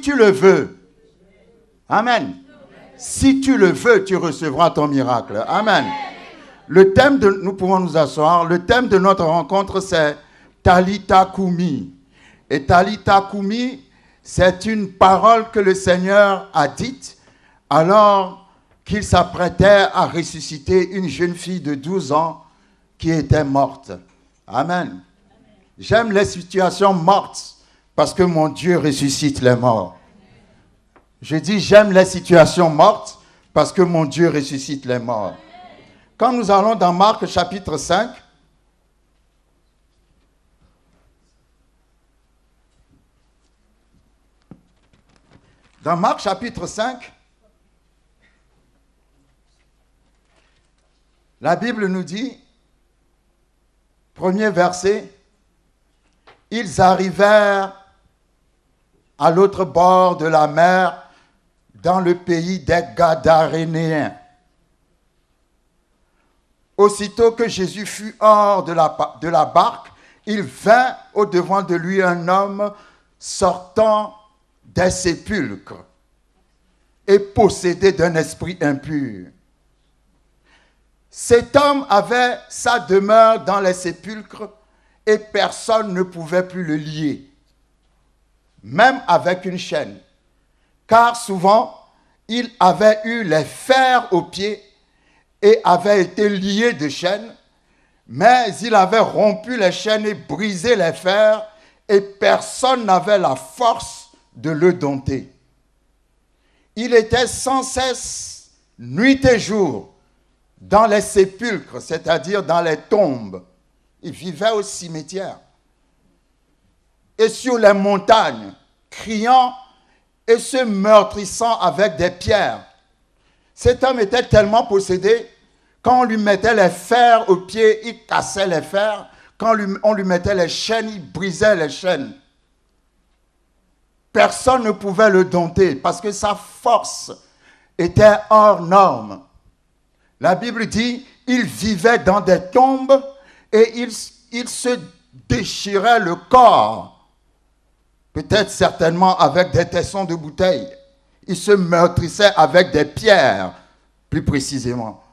tu le veux. Amen. Si tu le veux, tu recevras ton miracle. Amen. Le thème de, nous pouvons nous asseoir. Le thème de notre rencontre, c'est Talitha Koumi. Et Talitha Koumi, c'est une parole que le Seigneur a dite alors qu'il s'apprêtait à ressusciter une jeune fille de 12 ans qui était morte. Amen. J'aime les situations mortes parce que mon Dieu ressuscite les morts. Je dis j'aime les situations mortes parce que mon Dieu ressuscite les morts. Quand nous allons dans Marc chapitre 5, dans Marc chapitre 5, la Bible nous dit, premier verset, ils arrivèrent à l'autre bord de la mer dans le pays des Gadarénéens. Aussitôt que Jésus fut hors de la barque, il vint au-devant de lui un homme sortant des sépulcres et possédé d'un esprit impur. Cet homme avait sa demeure dans les sépulcres et personne ne pouvait plus le lier, même avec une chaîne, car souvent il avait eu les fers aux pieds et avait été lié de chaînes, mais il avait rompu les chaînes et brisé les fers et personne n'avait la force de le dompter. Il était sans cesse, nuit et jour, dans les sépulcres, c'est-à-dire dans les tombes. Il vivait au cimetière. Et sur les montagnes, criant et se meurtrissant avec des pierres. Cet homme était tellement possédé, quand on lui mettait les fers aux pieds, il cassait les fers. Quand on lui mettait les chaînes, il brisait les chaînes. Personne ne pouvait le dompter parce que sa force était hors norme. La Bible dit, il vivait dans des tombes et il se déchirait le corps. Peut-être certainement avec des tessons de bouteilles. Il se meurtrissait avec des pierres, plus précisément.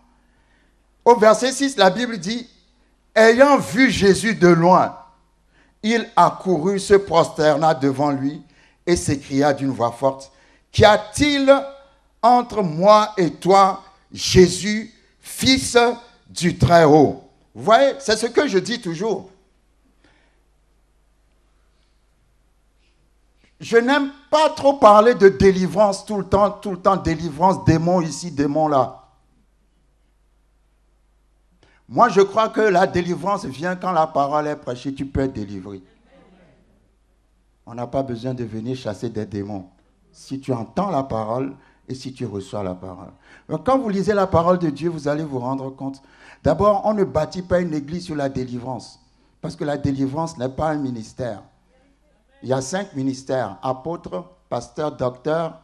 Au verset 6, la Bible dit, ayant vu Jésus de loin, il accourut, se prosterna devant lui et s'écria d'une voix forte, qu'y a-t-il entre moi et toi, Jésus, fils du Très-Haut? Vous voyez, c'est ce que je dis toujours. Je n'aime pas trop parler de délivrance tout le temps, délivrance, démon ici, démon là. Moi, je crois que la délivrance vient quand la parole est prêchée, tu peux être délivré. On n'a pas besoin de venir chasser des démons. Si tu entends la parole et si tu reçois la parole. Donc, quand vous lisez la parole de Dieu, vous allez vous rendre compte. D'abord, on ne bâtit pas une église sur la délivrance. Parce que la délivrance n'est pas un ministère. Il y a 5 ministères, apôtres, pasteurs, docteurs,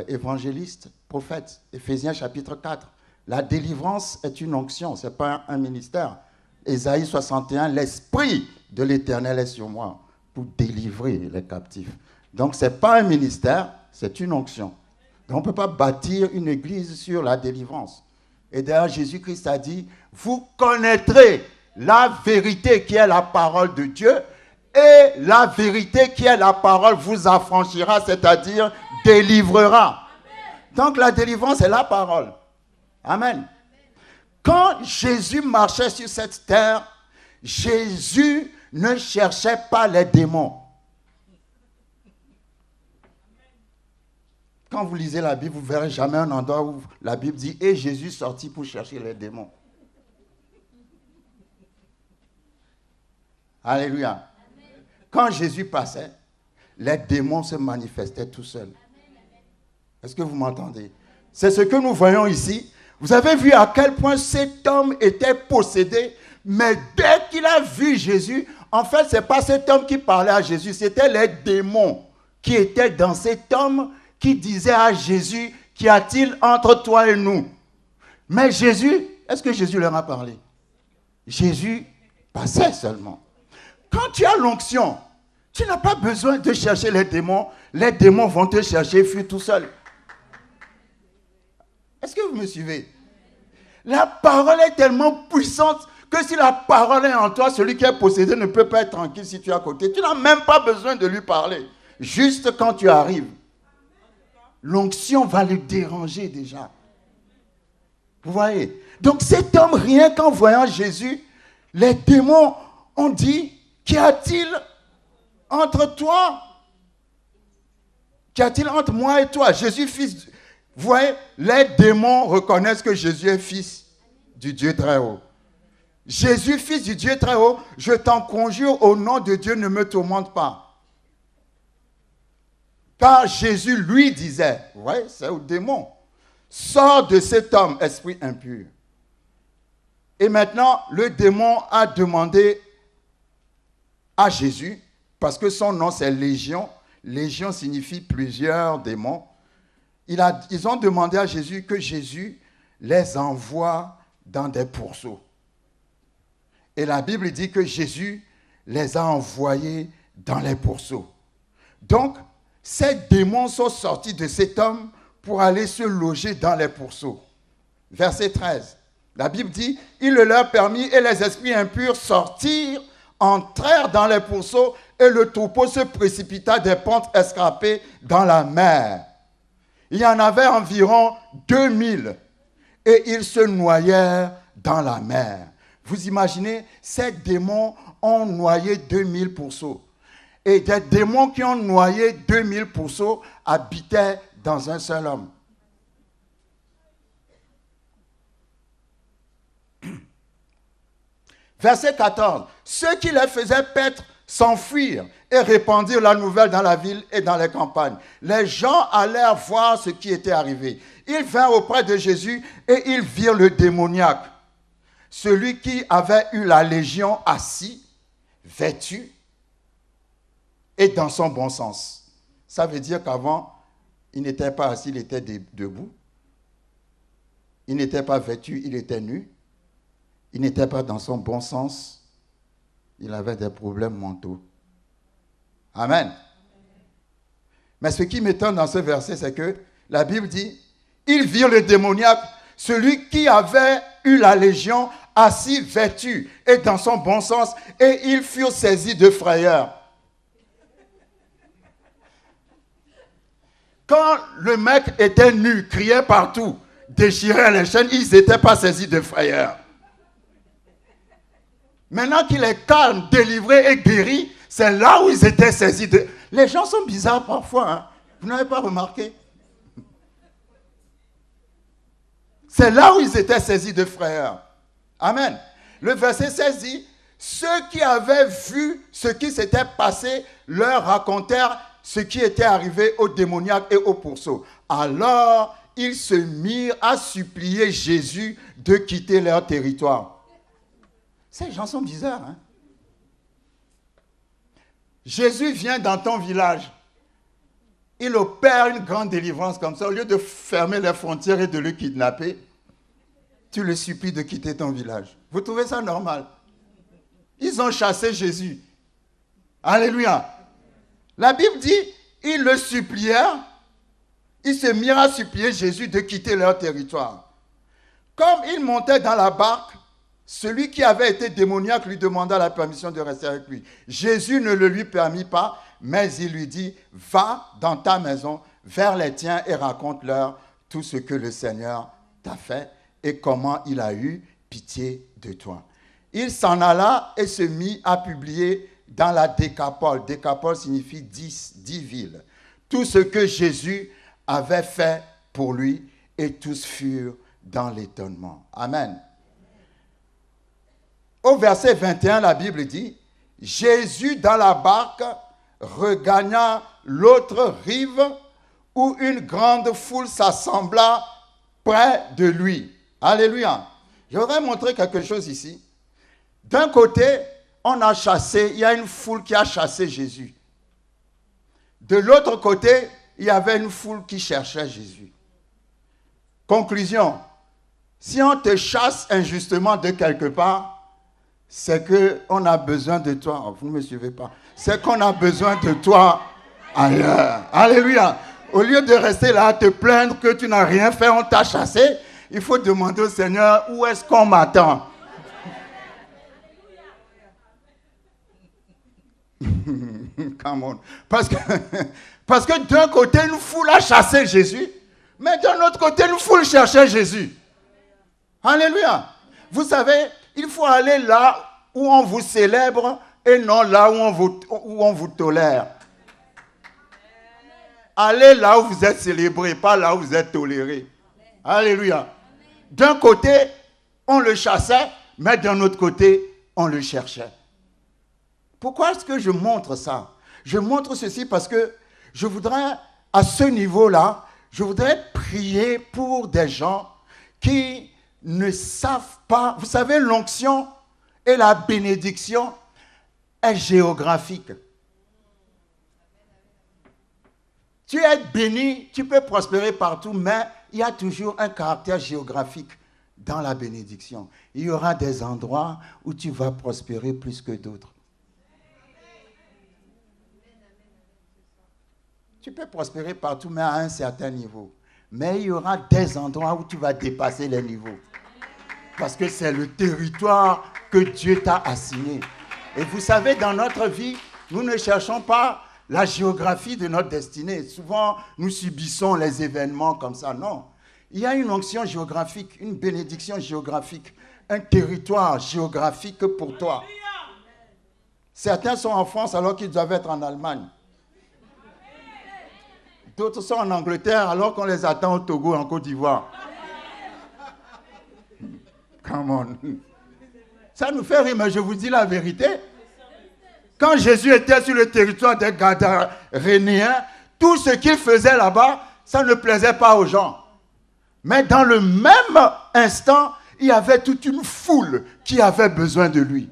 évangélistes, prophètes. Éphésiens chapitre 4. La délivrance est une onction, ce n'est pas un ministère. Ésaïe 61, l'Esprit de l'Éternel est sur moi pour délivrer les captifs. Donc ce n'est pas un ministère, c'est une onction. Donc on ne peut pas bâtir une église sur la délivrance. Et d'ailleurs Jésus-Christ a dit, vous connaîtrez la vérité qui est la parole de Dieu et la vérité qui est la parole vous affranchira, c'est-à-dire délivrera. Donc la délivrance est la parole. Amen. Quand Jésus marchait sur cette terre, Jésus ne cherchait pas les démons. Quand vous lisez la Bible, vous ne verrez jamais un endroit où la Bible dit « Et Jésus sortit pour chercher les démons ». Alléluia. Amen. Quand Jésus passait, les démons se manifestaient tout seuls. Est-ce que vous m'entendez? C'est ce que nous voyons ici. Vous avez vu à quel point cet homme était possédé, mais dès qu'il a vu Jésus, en fait, ce n'est pas cet homme qui parlait à Jésus, c'était les démons qui étaient dans cet homme qui disaient à Jésus, qu'y a-t-il entre toi et nous? Mais Jésus, est-ce que Jésus leur a parlé? Jésus passait seulement. Quand tu as l'onction, Tu n'as pas besoin de chercher les démons. Les démons vont te chercher, fuis tout seul. Est-ce que vous me suivez? La parole est tellement puissante que si la parole est en toi, celui qui est possédé ne peut pas être tranquille si tu es à côté. Tu n'as même pas besoin de lui parler. Juste quand tu arrives, l'onction va le déranger déjà. Vous voyez? Donc cet homme, rien qu'en voyant Jésus, les démons ont dit, qu'y a-t-il entre toi? Qu'y a-t-il entre moi et toi? Jésus, fils... Vous voyez, les démons reconnaissent que Jésus est fils du Dieu très haut. Jésus, fils du Dieu très haut, je t'en conjure au nom de Dieu, ne me tourmente pas. Car Jésus lui disait, vous voyez, c'est au démon, sors de cet homme, esprit impur. Et maintenant, le démon a demandé à Jésus, parce que son nom c'est Légion, Légion signifie plusieurs démons, ils ont demandé à Jésus que Jésus les envoie dans des pourceaux. Et la Bible dit que Jésus les a envoyés dans les pourceaux. Donc, ces démons sont sortis de cet homme pour aller se loger dans les pourceaux. Verset 13. La Bible dit, il le leur permit et les esprits impurs sortirent, entrèrent dans les pourceaux et le troupeau se précipita des pentes escarpées dans la mer. Il y en avait environ 2000 et ils se noyèrent dans la mer. Vous imaginez, ces démons ont noyé 2000 pourceaux. Et des démons qui ont noyé 2000 pourceaux habitaient dans un seul homme. Verset 14. Ceux qui les faisaient paître s'enfuirent et répandirent la nouvelle dans la ville et dans les campagnes. Les gens allèrent voir ce qui était arrivé. Ils vinrent auprès de Jésus et ils virent le démoniaque, celui qui avait eu la légion, assis, vêtu et dans son bon sens. Ça veut dire qu'avant, il n'était pas assis, il était debout. Il n'était pas vêtu, il était nu. Il n'était pas dans son bon sens. Il avait des problèmes mentaux. Amen. Mais ce qui m'étonne dans ce verset, c'est que la Bible dit, ils virent le démoniaque, celui qui avait eu la légion, assis, vêtu et dans son bon sens, et ils furent saisis de frayeur. Quand le mec était nu, criait partout, déchirait les chaînes, ils n'étaient pas saisis de frayeur. Maintenant qu'il est calme, délivré et guéri, c'est là où ils étaient saisis de... Les gens sont bizarres parfois, hein? Vous n'avez pas remarqué? C'est là où ils étaient saisis de frayeur. Amen. Le verset 16 dit, ceux qui avaient vu ce qui s'était passé leur racontèrent ce qui était arrivé aux démoniaques et aux pourceaux. Alors, ils se mirent à supplier Jésus de quitter leur territoire. Ces gens sont bizarres, hein? Jésus vient dans ton village. Il opère une grande délivrance comme ça. Au lieu de fermer les frontières et de le kidnapper, tu le supplies de quitter ton village. Vous trouvez ça normal? Ils ont chassé Jésus. Alléluia. La Bible dit, ils le supplièrent. Ils se mirent à supplier Jésus de quitter leur territoire. Comme ils montaient dans la barque, celui qui avait été démoniaque lui demanda la permission de rester avec lui. Jésus ne le lui permit pas, mais il lui dit, va dans ta maison, vers les tiens et raconte-leur tout ce que le Seigneur t'a fait et comment il a eu pitié de toi. Il s'en alla et se mit à publier dans la Décapole. Décapole signifie 10 villes. Tout ce que Jésus avait fait pour lui et tous furent dans l'étonnement. Amen. Au verset 21, la Bible dit, Jésus dans la barque regagna l'autre rive où une grande foule s'assembla près de lui. Alléluia. Je voudrais montrer quelque chose ici. D'un côté, on a chassé, il y a une foule qui a chassé Jésus. De l'autre côté, il y avait une foule qui cherchait Jésus. Conclusion, si on te chasse injustement de quelque part, c'est qu'on a besoin de toi. Oh, vous ne me suivez pas. C'est qu'on a besoin de toi ailleurs. Alléluia. Au lieu de rester là à te plaindre que tu n'as rien fait, on t'a chassé, il faut demander au Seigneur, où est-ce qu'on m'attend? Come on. Parce que d'un côté, une foule a chassé Jésus, mais d'un autre côté, une foule cherchait Jésus. Alléluia. Vous savez, il faut aller là où on vous célèbre et non là où on vous tolère. Allez là où vous êtes célébré, pas là où vous êtes toléré. Alléluia. D'un côté, on le chassait, mais d'un autre côté, on le cherchait. Pourquoi est-ce que je montre ça? Je montre ceci parce que je voudrais, à ce niveau-là, je voudrais prier pour des gens qui ne savent pas. Vous savez, l'onction et la bénédiction est géographique. Tu es béni, tu peux prospérer partout, mais il y a toujours un caractère géographique dans la bénédiction. Il y aura des endroits où tu vas prospérer plus que d'autres. Tu peux prospérer partout, mais à un certain niveau. Mais il y aura des endroits où tu vas dépasser les niveaux. Parce que c'est le territoire que Dieu t'a assigné. Et vous savez, dans notre vie, nous ne cherchons pas la géographie de notre destinée. Souvent, nous subissons les événements comme ça. Non. Il y a une onction géographique, une bénédiction géographique, un territoire géographique pour toi. Certains sont en France alors qu'ils doivent être en Allemagne. D'autres sont en Angleterre alors qu'on les attend au Togo, en Côte d'Ivoire. Come on. Ça nous fait rire, mais je vous dis la vérité. Quand Jésus était sur le territoire des Gadarénéens, tout ce qu'il faisait là-bas, ça ne plaisait pas aux gens. Mais dans le même instant, il y avait toute une foule qui avait besoin de lui.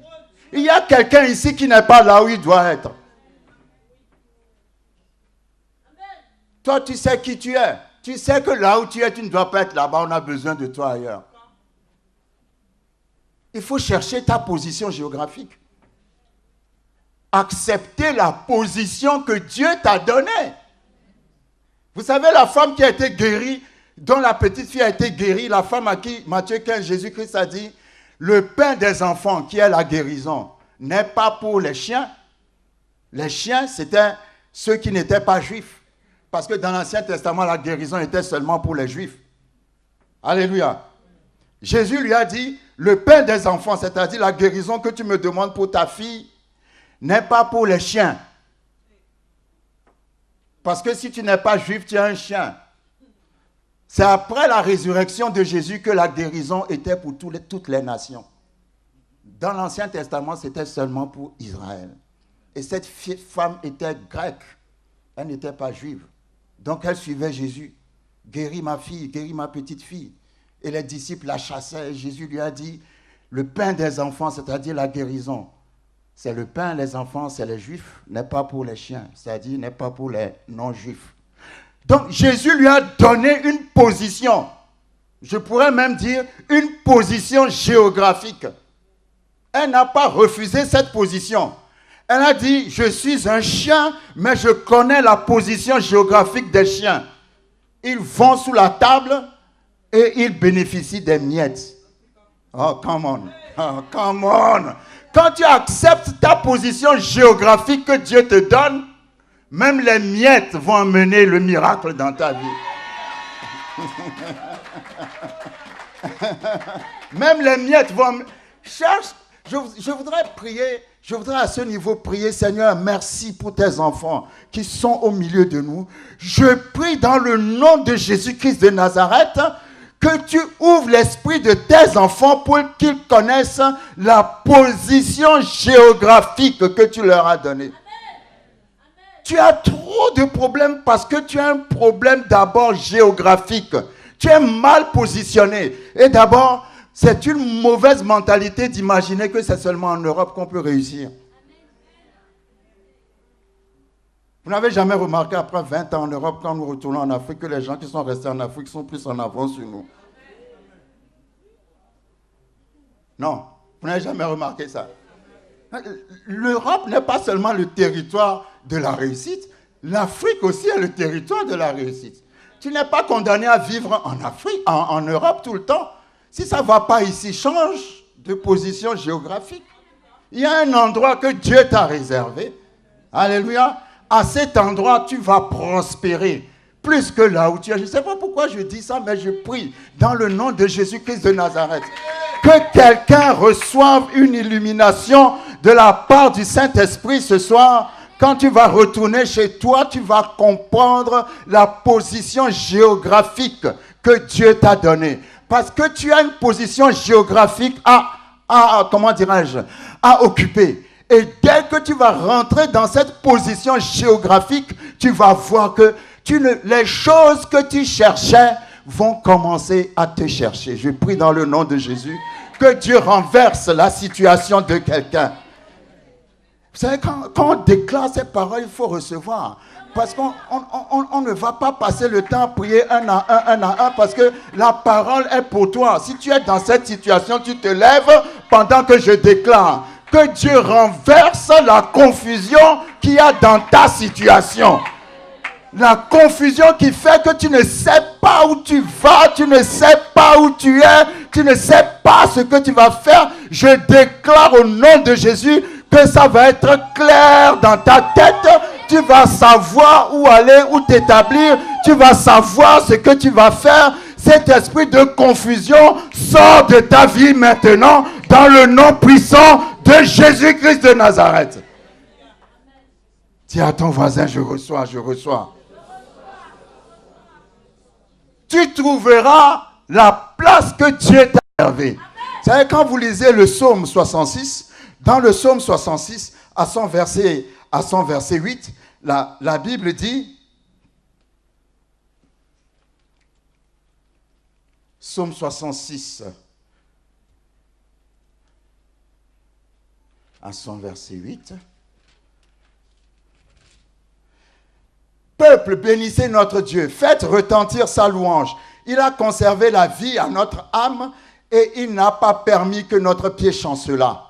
Il y a quelqu'un ici qui n'est pas là où il doit être. Toi, tu sais qui tu es. Tu sais que là où tu es, tu ne dois pas être là-bas. On a besoin de toi ailleurs. Il faut chercher ta position géographique. Accepter la position que Dieu t'a donnée. Vous savez, la femme qui a été guérie, dont la petite fille a été guérie, la femme à qui Matthieu 15, Jésus-Christ a dit, le pain des enfants qui est la guérison n'est pas pour les chiens. Les chiens, c'était ceux qui n'étaient pas juifs. Parce que dans l'Ancien Testament, la guérison était seulement pour les Juifs. Alléluia. Jésus lui a dit, le pain des enfants, c'est-à-dire la guérison que tu me demandes pour ta fille, n'est pas pour les chiens. Parce que si tu n'es pas juif, tu es un chien. C'est après la résurrection de Jésus que la guérison était pour toutes les nations. Dans l'Ancien Testament, c'était seulement pour Israël. Et cette femme était grecque. Elle n'était pas juive. Donc elle suivait Jésus. Guéris ma fille, guéris ma petite fille. Et les disciples la chassaient. Et Jésus lui a dit, le pain des enfants, c'est-à-dire la guérison, c'est le pain, les enfants, c'est les juifs, n'est pas pour les chiens, c'est-à-dire n'est pas pour les non-juifs. Donc Jésus lui a donné une position, je pourrais même dire une position géographique. Elle n'a pas refusé cette position. Elle a dit, je suis un chien, mais je connais la position géographique des chiens. Ils vont sous la table et ils bénéficient des miettes. Oh, come on. Oh, come on. Quand tu acceptes ta position géographique que Dieu te donne, même les miettes vont amener le miracle dans ta vie. Même les miettes vont... Cherche, je voudrais prier, je voudrais à ce niveau prier, Seigneur, merci pour tes enfants qui sont au milieu de nous. Je prie dans le nom de Jésus-Christ de Nazareth que tu ouvres l'esprit de tes enfants pour qu'ils connaissent la position géographique que tu leur as donnée. Tu as trop de problèmes parce que tu as un problème d'abord géographique. Tu es mal positionné. Et d'abord, c'est une mauvaise mentalité d'imaginer que c'est seulement en Europe qu'on peut réussir. Vous n'avez jamais remarqué après 20 ans en Europe, quand nous retournons en Afrique, que les gens qui sont restés en Afrique sont plus en avance sur nous? Non. Vous n'avez jamais remarqué ça? L'Europe n'est pas seulement le territoire de la réussite, l'Afrique aussi est le territoire de la réussite. Tu n'es pas condamné à vivre en Afrique, en Europe tout le temps. Si ça ne va pas ici, change de position géographique. Il y a un endroit que Dieu t'a réservé. Alléluia. À cet endroit, tu vas prospérer plus que là où tu es. Je ne sais pas pourquoi je dis ça, mais je prie dans le nom de Jésus-Christ de Nazareth. Que quelqu'un reçoive une illumination de la part du Saint-Esprit ce soir. Quand tu vas retourner chez toi, tu vas comprendre la position géographique que Dieu t'a donnée. Parce que tu as une position géographique comment dirais-je, à occuper. Et dès que tu vas rentrer dans cette position géographique, tu vas voir que les choses que tu cherchais vont commencer à te chercher. Je prie dans le nom de Jésus que Dieu renverse la situation de quelqu'un. Vous savez, quand on déclare ces paroles, il faut recevoir. Parce qu'on ne va pas passer le temps à prier un à un, parce que la parole est pour toi. Si tu es dans cette situation, tu te lèves pendant que je déclare. Que Dieu renverse la confusion qu'il y a dans ta situation. La confusion qui fait que tu ne sais pas où tu vas, tu ne sais pas où tu es, tu ne sais pas ce que tu vas faire. Je déclare au nom de Jésus que ça va être clair dans ta tête. Tu vas savoir où aller, où t'établir. Tu vas savoir ce que tu vas faire. Cet esprit de confusion sort de ta vie maintenant dans le nom puissant de Jésus-Christ de Nazareth. Dis à ton voisin, je reçois, je reçois. Tu trouveras la place que Dieu t'a réservée. Vous savez, quand vous lisez le psaume 66, dans le psaume 66, à son verset 8, la Bible dit, psaume 66, à son verset 8, peuple, bénissez notre Dieu, faites retentir sa louange. Il a conservé la vie à notre âme et il n'a pas permis que notre pied chancelât.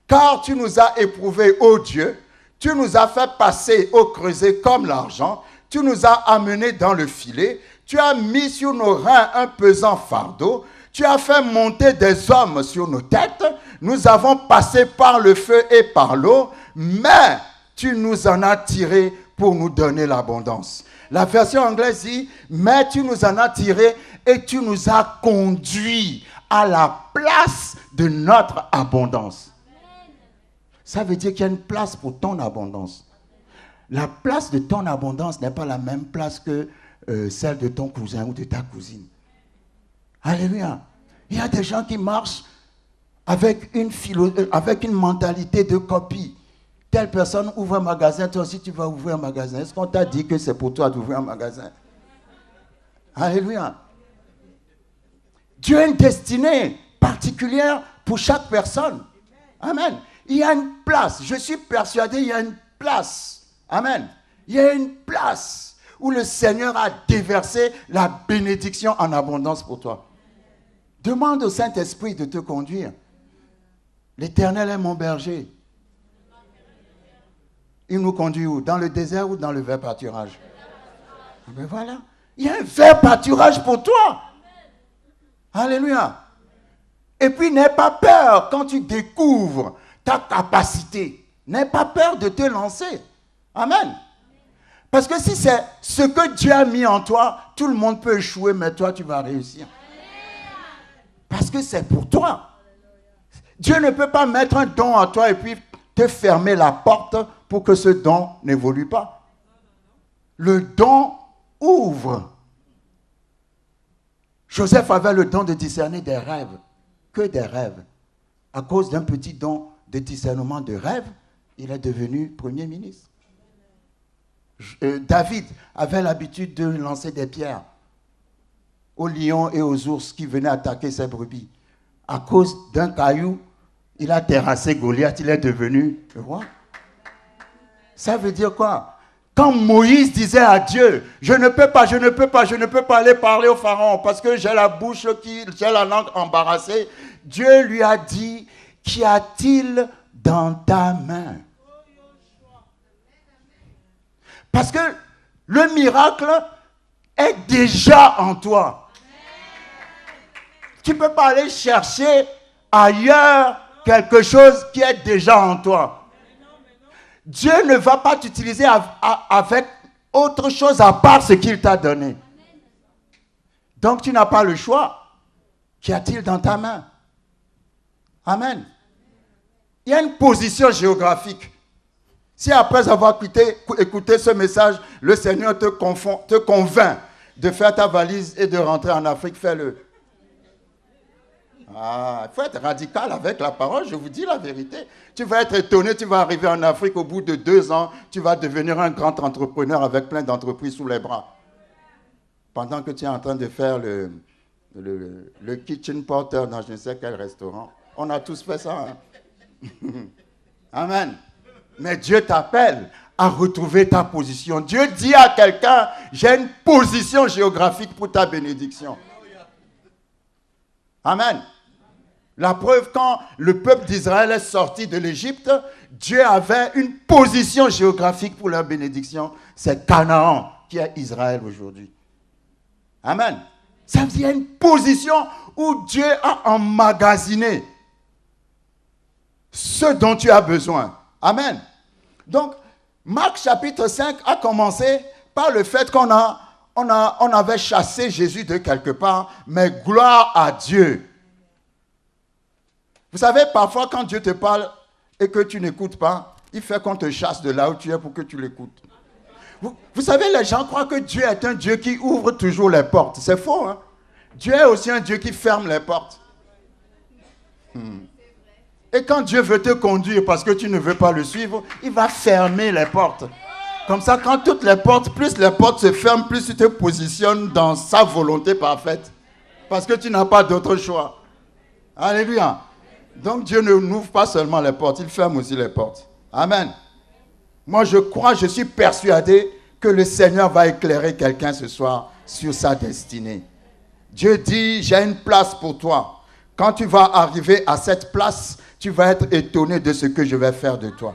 Car tu nous as éprouvés, ô Dieu, tu nous as fait passer au creuset comme l'argent, tu nous as amenés dans le filet, tu as mis sur nos reins un pesant fardeau, tu as fait monter des hommes sur nos têtes, nous avons passé par le feu et par l'eau, mais tu nous en as tirés pour nous donner l'abondance. La version anglaise dit, mais tu nous en as tirés et tu nous as conduits à la place de notre abondance. Ça veut dire qu'il y a une place pour ton abondance. La place de ton abondance n'est pas la même place que celle de ton cousin ou de ta cousine. Alléluia. Il y a des gens qui marchent avec une mentalité de copie. Telle personne ouvre un magasin, toi aussi tu vas ouvrir un magasin. Est-ce qu'on t'a dit que c'est pour toi d'ouvrir un magasin? Alléluia. Dieu a une destinée particulière pour chaque personne. Amen. Il y a une place. Je suis persuadé, il y a une place. Amen. Il y a une place où le Seigneur a déversé la bénédiction en abondance pour toi. Demande au Saint-Esprit de te conduire. L'Éternel est mon berger. Il nous conduit où? Dans le désert ou dans le vert pâturage? Mais voilà. Il y a un vert pâturage pour toi. Alléluia. Et puis, n'aie pas peur quand tu découvres ta capacité. N'aie pas peur de te lancer. Amen. Parce que si c'est ce que Dieu a mis en toi, tout le monde peut échouer, mais toi, tu vas réussir. Parce que c'est pour toi. Dieu ne peut pas mettre un don en toi et puis te fermer la porte pour que ce don n'évolue pas. Le don ouvre. Joseph avait le don de discerner des rêves. Que des rêves. À cause d'un petit don de discernement de rêves, il est devenu Premier ministre. David avait l'habitude de lancer des pierres aux lions et aux ours qui venaient attaquer ses brebis. À cause d'un caillou, il a terrassé Goliath, il est devenu le roi. Ça veut dire quoi? Quand Moïse disait à Dieu, je ne peux pas aller parler au pharaon parce que j'ai la langue embarrassée, Dieu lui a dit, qu'y a-t-il dans ta main? Parce que le miracle est déjà en toi. Tu ne peux pas aller chercher ailleurs quelque chose qui est déjà en toi. Dieu ne va pas t'utiliser avec autre chose à part ce qu'il t'a donné. Donc tu n'as pas le choix. Qu'y a-t-il dans ta main? Amen. Il y a une position géographique. Si après avoir écouté ce message, le Seigneur te convainc de faire ta valise et de rentrer en Afrique, fais-le. Il faut être radical avec la parole, je vous dis la vérité. Tu vas être étonné, tu vas arriver en Afrique, au bout de 2 ans, tu vas devenir un grand entrepreneur avec plein d'entreprises sous les bras. Pendant que tu es en train de faire le kitchen porter dans je ne sais quel restaurant. On a tous fait ça. Hein? Amen. Mais Dieu t'appelle à retrouver ta position. Dieu dit à quelqu'un, j'ai une position géographique pour ta bénédiction. Amen. La preuve, quand le peuple d'Israël est sorti de l'Égypte, Dieu avait une position géographique pour leur bénédiction. C'est Canaan qui est Israël aujourd'hui. Amen. Ça veut dire une position où Dieu a emmagasiné ce dont tu as besoin. Amen. Donc, Marc chapitre 5 a commencé par le fait qu'on avait chassé Jésus de quelque part, mais gloire à Dieu. Vous savez, parfois quand Dieu te parle et que tu n'écoutes pas, il fait qu'on te chasse de là où tu es pour que tu l'écoutes. Vous savez, les gens croient que Dieu est un Dieu qui ouvre toujours les portes. C'est faux, hein? Dieu est aussi un Dieu qui ferme les portes. Et quand Dieu veut te conduire parce que tu ne veux pas le suivre, il va fermer les portes. Comme ça, quand toutes les portes, plus les portes se ferment, plus tu te positionnes dans sa volonté parfaite. Parce que tu n'as pas d'autre choix. Alléluia. Donc Dieu ne n'ouvre pas seulement les portes, il ferme aussi les portes. Amen. Moi je suis persuadé que le Seigneur va éclairer quelqu'un ce soir sur sa destinée. Dieu dit, j'ai une place pour toi. Quand tu vas arriver à cette place, tu vas être étonné de ce que je vais faire de toi.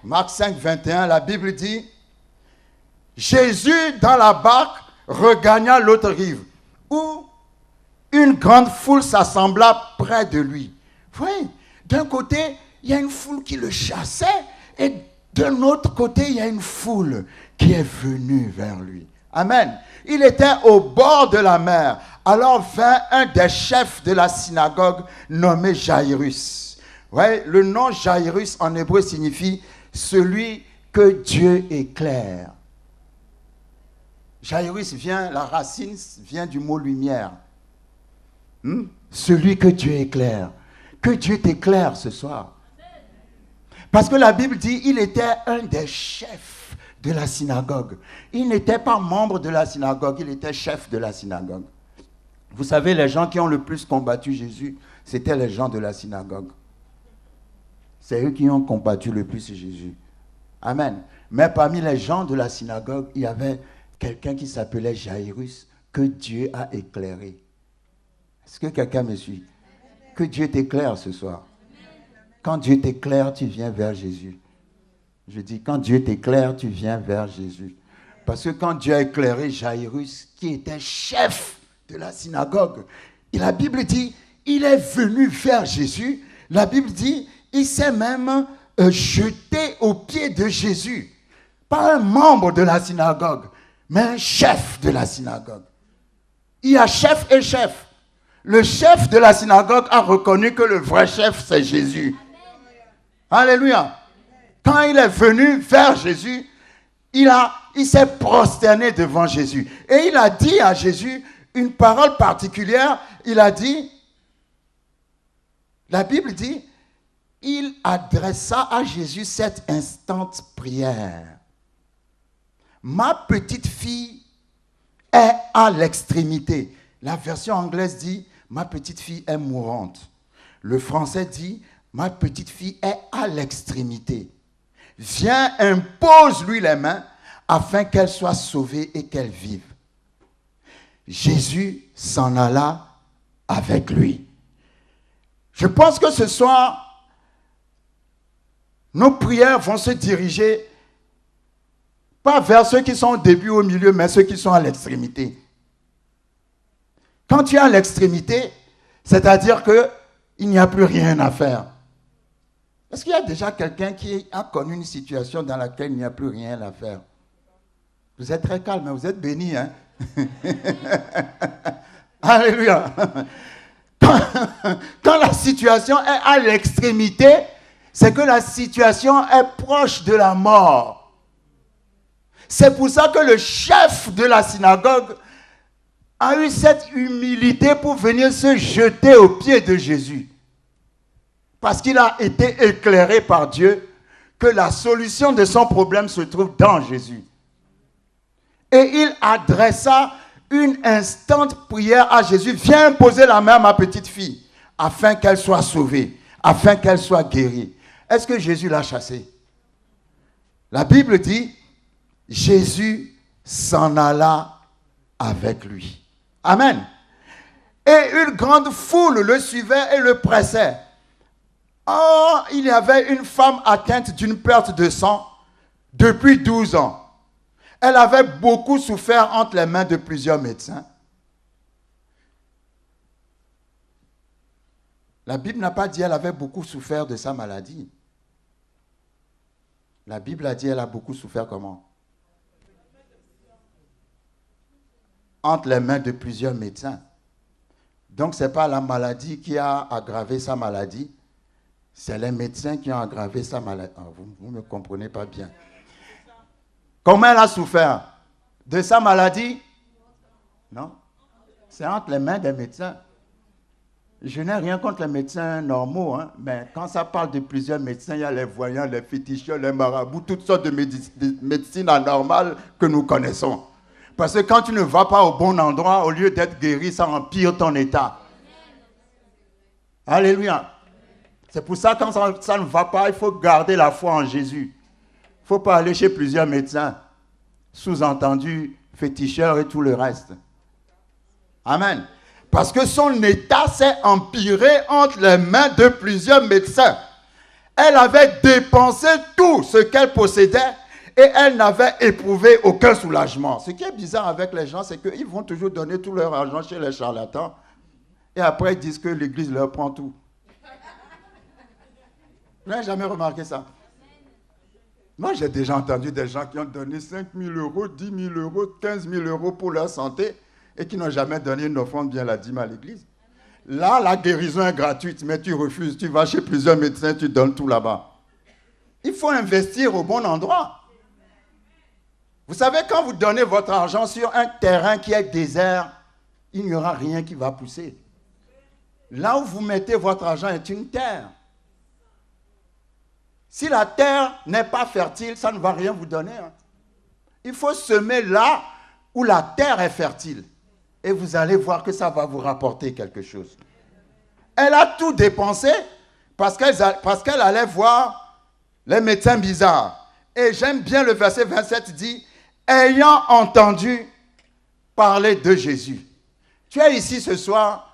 Marc 5, 21, la Bible dit, Jésus dans la barque regagna l'autre rive, où une grande foule s'assembla près de lui. Vous voyez, d'un côté, il y a une foule qui le chassait, et d'un autre côté, il y a une foule qui est venue vers lui. Amen. Il était au bord de la mer. Alors vint un des chefs de la synagogue nommé Jairus. Ouais, le nom Jairus en hébreu signifie celui que Dieu éclaire. Jairus la racine vient du mot lumière. Celui que Dieu éclaire. Que Dieu t'éclaire ce soir. Parce que la Bible dit il était un des chefs de la synagogue. Il n'était pas membre de la synagogue, il était chef de la synagogue. Vous savez, les gens qui ont le plus combattu Jésus, c'était les gens de la synagogue. C'est eux qui ont combattu le plus Jésus. Amen. Mais parmi les gens de la synagogue, il y avait quelqu'un qui s'appelait Jairus, que Dieu a éclairé. Est-ce que quelqu'un me suit? Que Dieu t'éclaire ce soir. Quand Dieu t'éclaire, tu viens vers Jésus. Je dis, quand Dieu t'éclaire, tu viens vers Jésus. Parce que quand Dieu a éclairé Jairus, qui était chef de la synagogue, et la Bible dit, il est venu vers Jésus. La Bible dit, il s'est même jeté aux pieds de Jésus. Pas un membre de la synagogue, mais un chef de la synagogue. Il y a chef et chef. Le chef de la synagogue a reconnu que le vrai chef, c'est Jésus. Alléluia. Quand il est venu vers Jésus, il s'est prosterné devant Jésus. Et il a dit à Jésus une parole particulière. Il a dit, la Bible dit, il adressa à Jésus cette instante prière. Ma petite fille est à l'extrémité. La version anglaise dit, ma petite fille est mourante. Le français dit, ma petite fille est à l'extrémité. Viens, impose-lui les mains afin qu'elle soit sauvée et qu'elle vive. Jésus s'en alla avec lui. Je pense que ce soir, nos prières vont se diriger pas vers ceux qui sont au début, au milieu, mais ceux qui sont à l'extrémité. Quand tu es à l'extrémité, c'est-à-dire qu'il n'y a plus rien à faire. Est-ce qu'il y a déjà quelqu'un qui a connu une situation dans laquelle il n'y a plus rien à faire? Vous êtes très calme, vous êtes bénis, hein? Alléluia. Quand la situation est à l'extrémité, c'est que la situation est proche de la mort. C'est pour ça que le chef de la synagogue a eu cette humilité pour venir se jeter aux pieds de Jésus. Parce qu'il a été éclairé par Dieu que la solution de son problème se trouve dans Jésus. Et il adressa une instante prière à Jésus. Viens poser la main à ma petite fille afin qu'elle soit sauvée, afin qu'elle soit guérie. Est-ce que Jésus l'a chassée? La Bible dit, Jésus s'en alla avec lui. Amen. Et une grande foule le suivait et le pressait. Oh, il y avait une femme atteinte d'une perte de sang depuis 12 ans. Elle avait beaucoup souffert entre les mains de plusieurs médecins. La Bible n'a pas dit qu'elle avait beaucoup souffert de sa maladie. La Bible a dit qu'elle a beaucoup souffert comment? Entre les mains de plusieurs médecins. Donc, ce n'est pas la maladie qui a aggravé sa maladie, c'est les médecins qui ont aggravé sa maladie. Oh, vous ne me comprenez pas bien. Comment elle a souffert? De sa maladie? Non. C'est entre les mains des médecins. Je n'ai rien contre les médecins normaux, hein, mais quand ça parle de plusieurs médecins, il y a les voyants, les féticheurs, les marabouts, toutes sortes de médecines anormales que nous connaissons. Parce que quand tu ne vas pas au bon endroit, au lieu d'être guéri, ça empire ton état. Alléluia. C'est pour ça que quand ça ne va pas, il faut garder la foi en Jésus. Il ne faut pas aller chez plusieurs médecins, sous-entendu féticheurs et tout le reste. Amen. Parce que son état s'est empiré entre les mains de plusieurs médecins. Elle avait dépensé tout ce qu'elle possédait et elle n'avait éprouvé aucun soulagement. Ce qui est bizarre avec les gens, c'est qu'ils vont toujours donner tout leur argent chez les charlatans et après ils disent que l'église leur prend tout. Vous n'avez jamais remarqué ça? Moi, j'ai déjà entendu des gens qui ont donné 5 000 euros, 10 000 euros, 15 000 euros pour leur santé et qui n'ont jamais donné une offrande bien la dîme à l'église. Là, la guérison est gratuite, mais tu refuses. Tu vas chez plusieurs médecins, tu donnes tout là-bas. Il faut investir au bon endroit. Vous savez, quand vous donnez votre argent sur un terrain qui est désert, il n'y aura rien qui va pousser. Là où vous mettez votre argent est une terre. Si la terre n'est pas fertile, ça ne va rien vous donner. Hein. Il faut semer là où la terre est fertile. Et vous allez voir que ça va vous rapporter quelque chose. Elle a tout dépensé parce qu'elle allait voir les médecins bizarres. Et j'aime bien le verset 27 dit, ayant entendu parler de Jésus. Tu es ici ce soir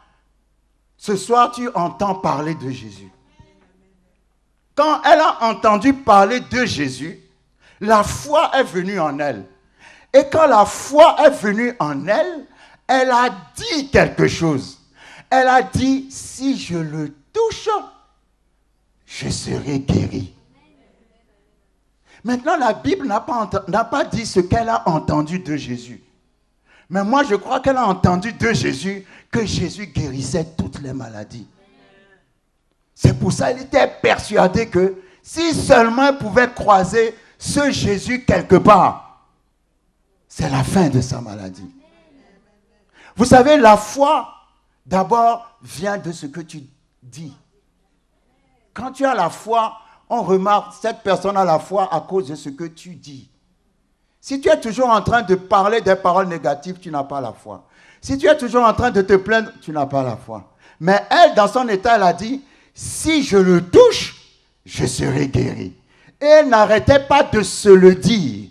tu entends parler de Jésus. Quand elle a entendu parler de Jésus, la foi est venue en elle. Et quand la foi est venue en elle, elle a dit quelque chose. Elle a dit, si je le touche, je serai guéri. Maintenant, la Bible n'a pas dit ce qu'elle a entendu de Jésus. Mais moi, je crois qu'elle a entendu de Jésus que Jésus guérissait toutes les maladies. C'est pour ça qu'elle était persuadée que si seulement elle pouvait croiser ce Jésus quelque part, c'est la fin de sa maladie. Vous savez, la foi, d'abord, vient de ce que tu dis. Quand tu as la foi, on remarque cette personne a la foi à cause de ce que tu dis. Si tu es toujours en train de parler des paroles négatives, tu n'as pas la foi. Si tu es toujours en train de te plaindre, tu n'as pas la foi. Mais elle, dans son état, elle a dit, si je le touche, je serai guéri. Et elle n'arrêtait pas de se le dire.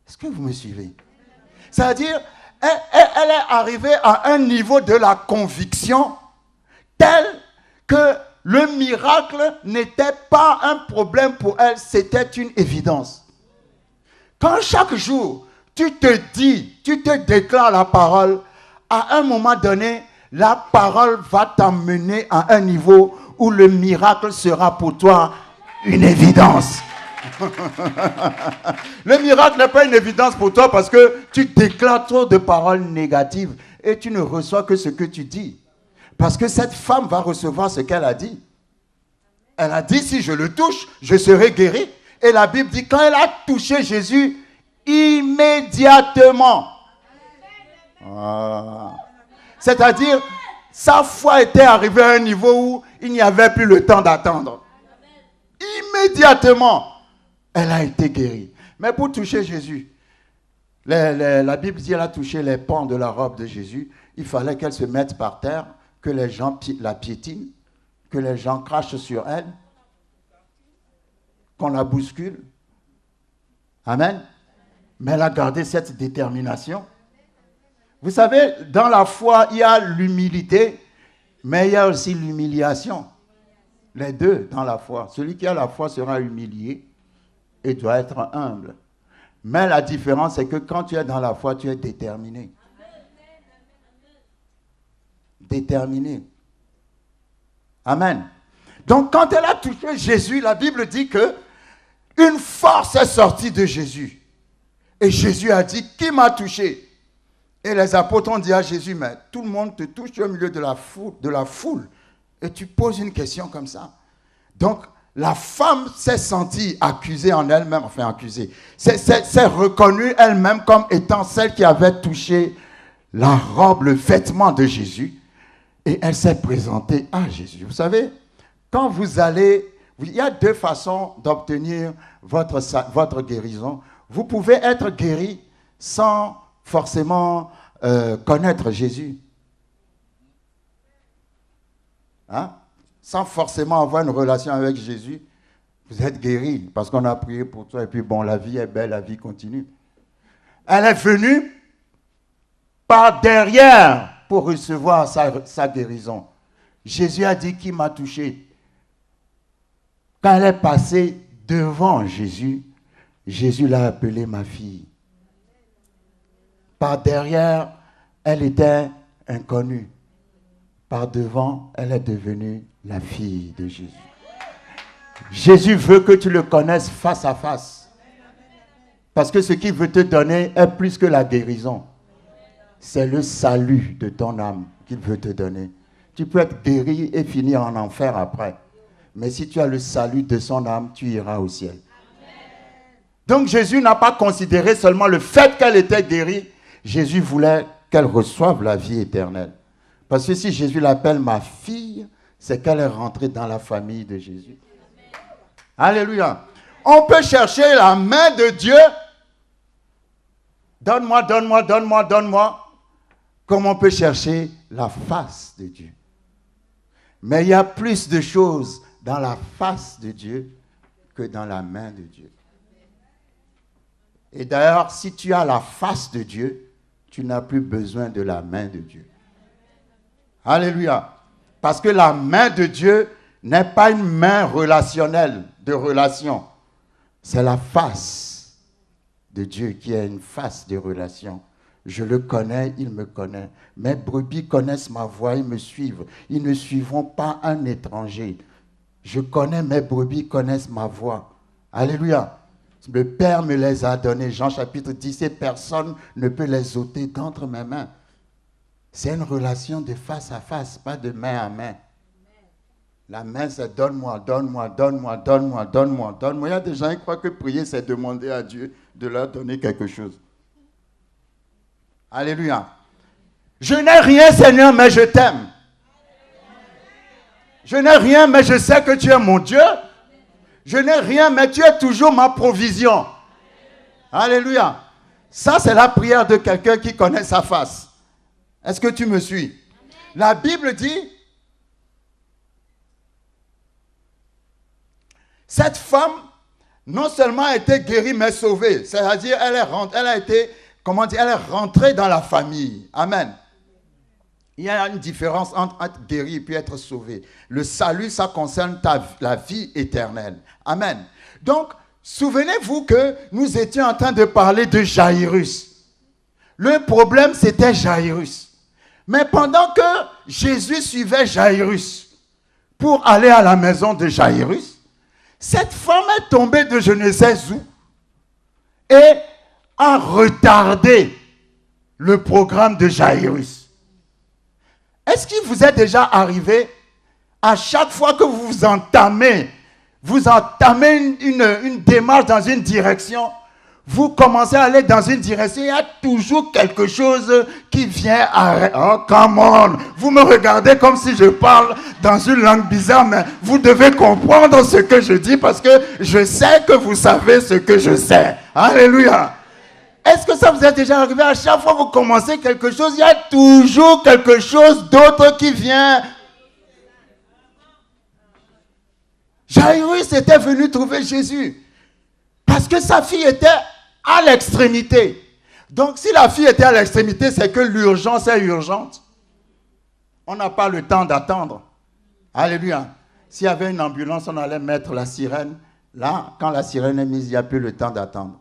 Est-ce que vous me suivez? C'est-à-dire, elle est arrivée à un niveau de la conviction tel qu'elle le miracle n'était pas un problème pour elle, c'était une évidence. Quand chaque jour, tu te déclares la parole, à un moment donné, la parole va t'emmener à un niveau où le miracle sera pour toi une évidence. Le miracle n'est pas une évidence pour toi parce que tu déclares trop de paroles négatives et tu ne reçois que ce que tu dis. Parce que cette femme va recevoir ce qu'elle a dit. Elle a dit, si je le touche, je serai guéri. Et la Bible dit, quand elle a touché Jésus, immédiatement. Ah. C'est-à-dire, sa foi était arrivée à un niveau où il n'y avait plus le temps d'attendre. Immédiatement, elle a été guérie. Mais pour toucher Jésus, la Bible dit qu'elle a touché les pans de la robe de Jésus. Il fallait qu'elle se mette par terre, que les gens la piétinent, que les gens crachent sur elle, qu'on la bouscule. Amen. Mais elle a gardé cette détermination. Vous savez, dans la foi, il y a l'humilité, mais il y a aussi l'humiliation. Les deux dans la foi. Celui qui a la foi sera humilié et doit être humble. Mais la différence, c'est que quand tu es dans la foi, tu es déterminé. Déterminé. Amen. Donc, quand elle a touché Jésus, la Bible dit que une force est sortie de Jésus. Et Jésus a dit, qui m'a touché? Et les apôtres ont dit à Jésus, mais tout le monde te touche, tu es au milieu de la foule. Et tu poses une question comme ça. Donc, la femme s'est sentie accusée en elle-même, enfin accusée, s'est reconnue elle-même comme étant celle qui avait touché la robe, le vêtement de Jésus. Et elle s'est présentée à Jésus. Vous savez, quand vous allez, il y a deux façons d'obtenir votre guérison. Vous pouvez être guéri sans forcément connaître Jésus. Hein? Sans forcément avoir une relation avec Jésus, vous êtes guéri parce qu'on a prié pour toi et puis bon, la vie est belle, la vie continue. Elle est venue par derrière pour recevoir sa guérison. Jésus a dit, qui m'a touché? Quand elle est passée devant Jésus, Jésus l'a appelée ma fille. Par derrière, elle était inconnue. Par devant, elle est devenue la fille de Jésus. Jésus veut que tu le connaisses face à face. Parce que ce qu'il veut te donner est plus que la guérison. C'est le salut de ton âme qu'il veut te donner. Tu peux être guéri et finir en enfer après. Mais si tu as le salut de son âme, tu iras au ciel. Donc Jésus n'a pas considéré seulement le fait qu'elle était guérie. Jésus voulait qu'elle reçoive la vie éternelle. Parce que si Jésus l'appelle ma fille, c'est qu'elle est rentrée dans la famille de Jésus. Alléluia. On peut chercher la main de Dieu. Donne-moi, donne-moi, donne-moi, donne-moi. Comme on peut chercher la face de Dieu. Mais il y a plus de choses dans la face de Dieu que dans la main de Dieu. Et d'ailleurs, si tu as la face de Dieu, tu n'as plus besoin de la main de Dieu. Alléluia. Parce que la main de Dieu n'est pas une main relationnelle, de relation. C'est la face de Dieu qui est une face de relation. Je le connais, il me connaît. Mes brebis connaissent ma voix, ils me suivent. Ils ne suivront pas un étranger. Je connais mes brebis, connaissent ma voix. Alléluia. Le Père me les a donnés. Jean chapitre 10, et personne ne peut les ôter d'entre mes mains. C'est une relation de face à face, pas de main à main. La main, c'est donne-moi, donne-moi, donne-moi, donne-moi, donne-moi, donne-moi. Il y a des gens qui croient que prier, c'est demander à Dieu de leur donner quelque chose. Alléluia. Je n'ai rien, Seigneur, mais je t'aime. Je n'ai rien, mais je sais que tu es mon Dieu. Je n'ai rien, mais tu es toujours ma provision. Alléluia. Ça, c'est la prière de quelqu'un qui connaît sa face. Est-ce que tu me suis? La Bible dit, cette femme, non seulement a été guérie, mais sauvée. C'est-à-dire, elle est rentrée dans la famille. Amen. Il y a une différence entre être guéri et puis être sauvé. Le salut, ça concerne la vie éternelle. Amen. Donc, souvenez-vous que nous étions en train de parler de Jairus. Le problème, c'était Jairus. Mais pendant que Jésus suivait Jairus pour aller à la maison de Jairus, cette femme est tombée de je ne sais où et a retardé le programme de Jairus. Est-ce qu'il vous est déjà arrivé, à chaque fois que vous entamez une démarche dans une direction, vous commencez à aller dans une direction, il y a toujours quelque chose qui vient à... Oh, come on! Vous me regardez comme si je parle dans une langue bizarre, mais vous devez comprendre ce que je dis parce que je sais que vous savez ce que je sais. Alléluia! Est-ce que ça vous est déjà arrivé? À chaque fois que vous commencez quelque chose, il y a toujours quelque chose d'autre qui vient. Jairus était venu trouver Jésus parce que sa fille était à l'extrémité. Donc, si la fille était à l'extrémité, c'est que l'urgence est urgente. On n'a pas le temps d'attendre. Alléluia. S'il y avait une ambulance, on allait mettre la sirène. Là, quand la sirène est mise, il n'y a plus le temps d'attendre.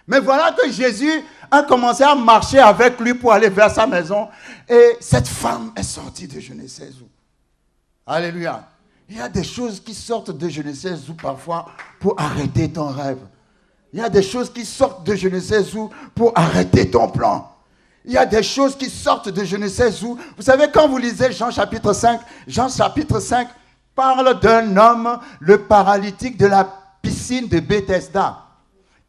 Mais voilà que Jésus a commencé à marcher avec lui pour aller vers sa maison. Et cette femme est sortie de je ne sais où. Alléluia. Il y a des choses qui sortent de je ne sais où parfois pour arrêter ton rêve. Il y a des choses qui sortent de je ne sais où pour arrêter ton plan. Il y a des choses qui sortent de je ne sais où. Vous savez, quand vous lisez Jean chapitre 5 parle d'un homme, le paralytique de la piscine de Bethesda,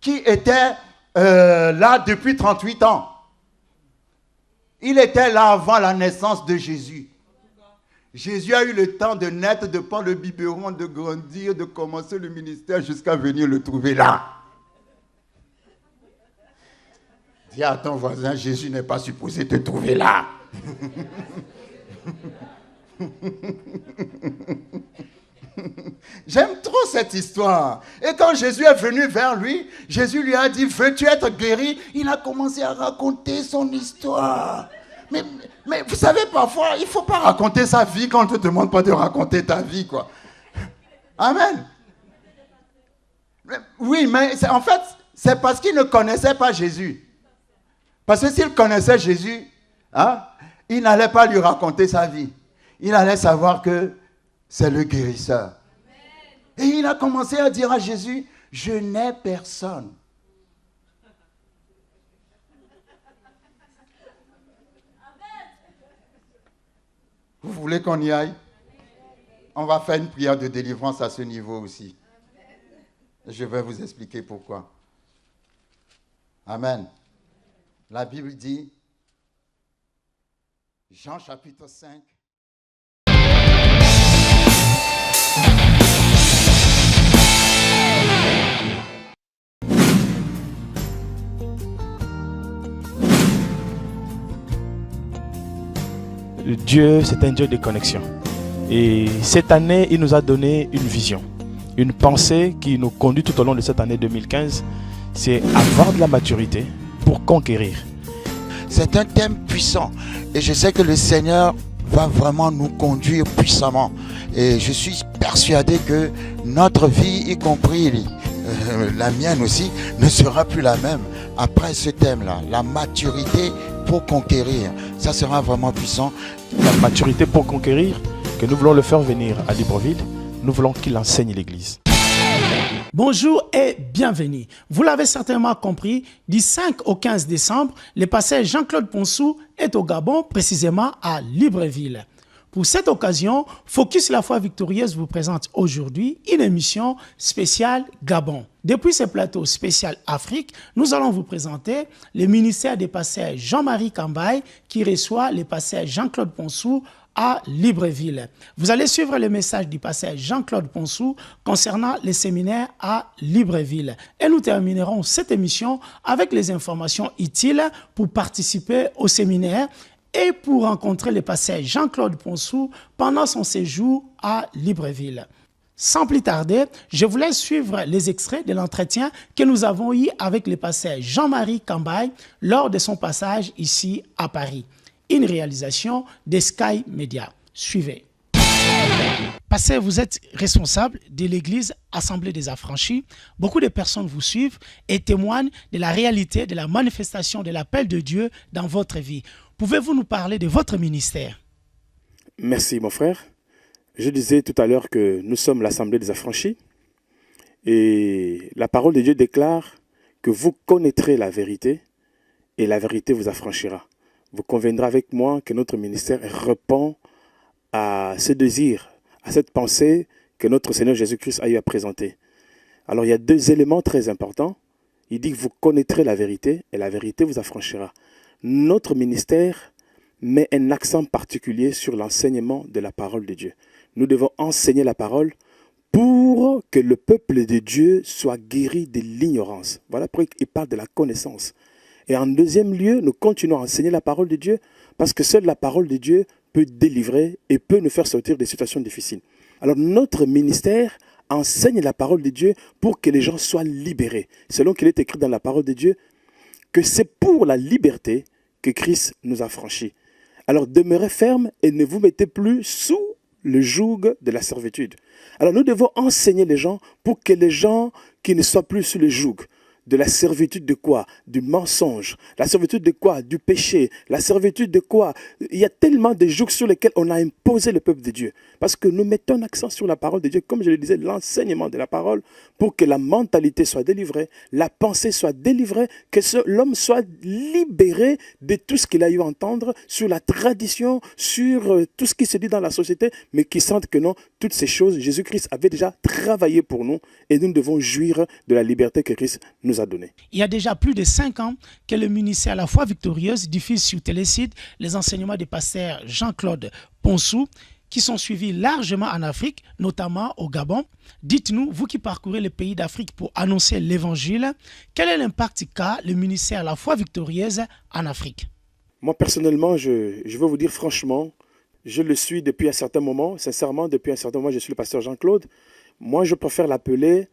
qui était là depuis 38 ans. Il était là avant la naissance de Jésus. Jésus a eu le temps de naître, de prendre le biberon, de grandir, de commencer le ministère jusqu'à venir le trouver là. Dis à ton voisin, Jésus n'est pas supposé te trouver là. J'aime trop cette histoire. Et quand Jésus est venu vers lui, Jésus lui a dit, veux-tu être guéri? Il a commencé à raconter son histoire. Mais vous savez, parfois, il ne faut pas raconter sa vie quand on ne te demande pas de raconter ta vie, quoi. Amen. Oui, mais en fait, c'est parce qu'il ne connaissait pas Jésus. Parce que s'il connaissait Jésus, il n'allait pas lui raconter sa vie. Il allait savoir que c'est le guérisseur. Et il a commencé à dire à Jésus, je n'ai personne. Vous voulez qu'on y aille? On va faire une prière de délivrance à ce niveau aussi. Je vais vous expliquer pourquoi. Amen. La Bible dit, Jean chapitre 5, Dieu, c'est un Dieu de connexion. Et cette année, il nous a donné une vision, une pensée qui nous conduit tout au long de cette année 2015. C'est avoir de la maturité pour conquérir. C'est un thème puissant et je sais que le Seigneur va vraiment nous conduire puissamment. Et je suis persuadé que notre vie, y compris la mienne aussi, ne sera plus la même après ce thème-là. La maturité pour conquérir, ça sera vraiment puissant. La maturité pour conquérir, que nous voulons le faire venir à Libreville, nous voulons qu'il enseigne l'Église. Bonjour et bienvenue. Vous l'avez certainement compris, du 5 au 15 décembre, le pasteur Jean-Claude Ponsou est au Gabon, précisément à Libreville. Pour cette occasion, Focus la foi victorieuse vous présente aujourd'hui une émission spéciale Gabon. Depuis ce plateau spécial Afrique, nous allons vous présenter le ministère des pasteurs Jean-Marie Cambaye qui reçoit le pasteur Jean-Claude Ponsou à Libreville. Vous allez suivre le message du pasteur Jean-Claude Ponsou concernant les séminaires à Libreville. Et nous terminerons cette émission avec les informations utiles pour participer au séminaire et pour rencontrer le pasteur Jean-Claude Ponsou pendant son séjour à Libreville. Sans plus tarder, je vous laisse suivre les extraits de l'entretien que nous avons eu avec le pasteur Jean-Marie Cambaye lors de son passage ici à Paris. une réalisation des Sky Media. Suivez. Pasteur, vous êtes responsable de l'église Assemblée des Affranchis. Beaucoup de personnes vous suivent et témoignent de la réalité, de la manifestation de l'appel de Dieu dans votre vie. Pouvez-vous nous parler de votre ministère? Merci mon frère. Je disais tout à l'heure que nous sommes l'Assemblée des Affranchis et la parole de Dieu déclare que vous connaîtrez la vérité et la vérité vous affranchira. Vous conviendrez avec moi que notre ministère répond à ce désir, à cette pensée que notre Seigneur Jésus-Christ a eu à présenter. Alors il y a deux éléments très importants. Il dit que vous connaîtrez la vérité et la vérité vous affranchira. Notre ministère met un accent particulier sur l'enseignement de la parole de Dieu. Nous devons enseigner la parole pour que le peuple de Dieu soit guéri de l'ignorance. Voilà pourquoi il parle de la connaissance. Et en deuxième lieu, nous continuons à enseigner la parole de Dieu parce que seule la parole de Dieu peut délivrer et peut nous faire sortir des situations difficiles. Alors notre ministère enseigne la parole de Dieu pour que les gens soient libérés. Selon qu'il est écrit dans la parole de Dieu, que c'est pour la liberté que Christ nous a franchis. Alors demeurez fermes et ne vous mettez plus sous le joug de la servitude. Alors nous devons enseigner les gens pour que les gens qui ne soient plus sous le joug de la servitude de quoi? Du mensonge. La servitude de quoi? Du péché. La servitude de quoi? Il y a tellement de jougs sur lesquels on a imposé le peuple de Dieu. Parce que nous mettons un accent sur la parole de Dieu, comme je le disais, l'enseignement de la parole, pour que la mentalité soit délivrée, la pensée soit délivrée, que l'homme soit libéré de tout ce qu'il a eu à entendre sur la tradition, sur tout ce qui se dit dans la société, mais qui sentent que non, toutes ces choses, Jésus-Christ avait déjà travaillé pour nous et nous devons jouir de la liberté que Christ nous a donnée. Il y a déjà plus de 5 ans que le ministère La Foi Victorieuse diffuse sur Télécide les enseignements du pasteur Jean-Claude Ponsou qui sont suivis largement en Afrique, notamment au Gabon. Dites-nous, vous qui parcourez les pays d'Afrique pour annoncer l'évangile, quel est l'impact qu'a le ministère La Foi Victorieuse en Afrique? Moi personnellement, je veux vous dire franchement, je le suis depuis un certain moment, sincèrement, depuis un certain moment, je suis le pasteur Jean-Claude. Moi, je préfère l'appeler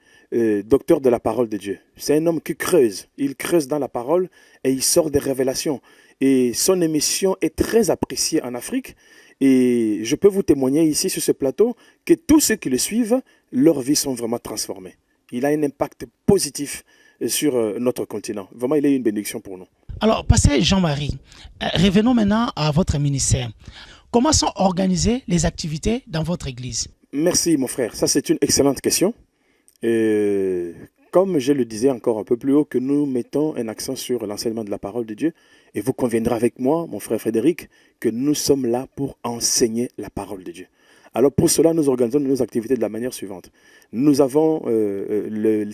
docteur de la parole de Dieu. C'est un homme qui creuse. Il creuse dans la parole et il sort des révélations. Et son émission est très appréciée en Afrique. Et je peux vous témoigner ici sur ce plateau que tous ceux qui le suivent, leurs vies sont vraiment transformées. Il a un impact positif sur notre continent. Vraiment, il est une bénédiction pour nous. Alors, pasteur Jean-Marie, revenons maintenant à votre ministère. Comment sont organisées les activités dans votre église? Merci mon frère, ça c'est une excellente question. Comme je le disais encore un peu plus haut, que nous mettons un accent sur l'enseignement de la parole de Dieu. Et vous conviendrez avec moi, mon frère Frédéric, que nous sommes là pour enseigner la parole de Dieu. Alors pour cela, nous organisons nos activités de la manière suivante. Nous avons